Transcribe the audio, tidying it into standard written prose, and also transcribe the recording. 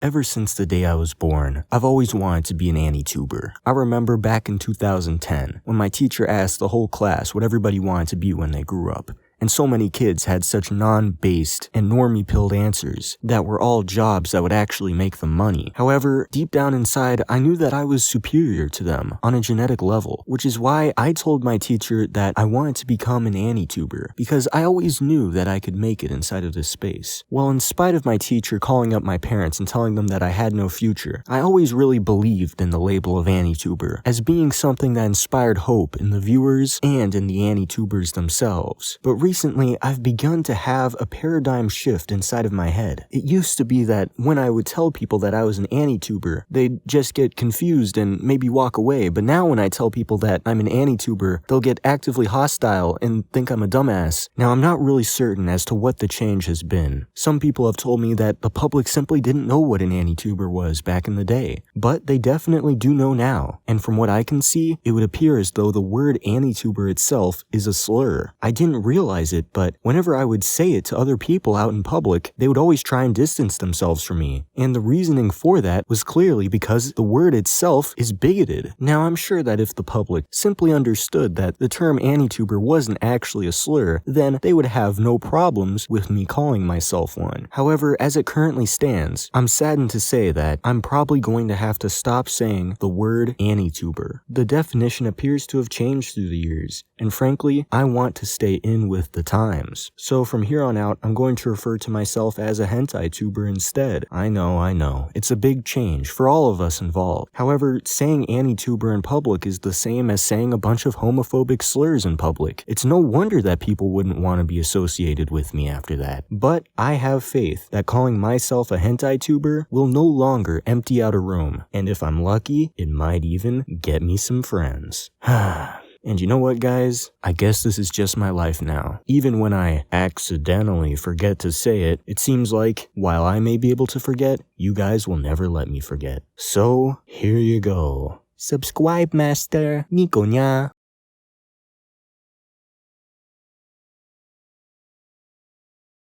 Ever since the day I was born, I've always wanted to be an Anituber. I remember back in 2010, when my teacher asked the whole class what everybody wanted to be when they grew up. And so many kids had such non-based and normie-pilled answers that were all jobs that would actually make them money. However, deep down inside, I knew that I was superior to them on a genetic level, which is why I told my teacher that I wanted to become an Anituber, because I always knew that I could make it inside of this space. Well, in spite of my teacher calling up my parents and telling them that I had no future, I always really believed in the label of Anituber as being something that inspired hope in the viewers and in the Anitubers themselves. But recently, I've begun to have a paradigm shift inside of my head. It used to be that when I would tell people that I was an Anituber, they'd just get confused and maybe walk away, but now when I tell people that I'm an Anituber, they'll get actively hostile and think I'm a dumbass. Now, I'm not really certain as to what the change has been. Some people have told me that the public simply didn't know what an Anituber was back in the day, but they definitely do know now. And from what I can see, it would appear as though the word Anituber itself is a slur. I didn't realize it, but whenever I would say it to other people out in public, they would always try and distance themselves from me. And the reasoning for that was clearly because the word itself is bigoted. Now, I'm sure that if the public simply understood that the term Anituber wasn't actually a slur, then they would have no problems with me calling myself one. However, as it currently stands, I'm saddened to say that I'm probably going to have to stop saying the word Anituber. The definition appears to have changed through the years, and frankly, I want to stay in with the times. So from here on out, I'm going to refer to myself as a hentai tuber instead. I know. It's a big change for all of us involved. However, saying Anituber in public is the same as saying a bunch of homophobic slurs in public. It's no wonder that people wouldn't want to be associated with me after that. But I have faith that calling myself a hentai tuber will no longer empty out a room. And if I'm lucky, it might even get me some friends. And you know what, guys? I guess this is just my life now. Even when I accidentally forget to say it, it seems like, while I may be able to forget, you guys will never let me forget. So, here you go. Subscribe, master. Nico nya.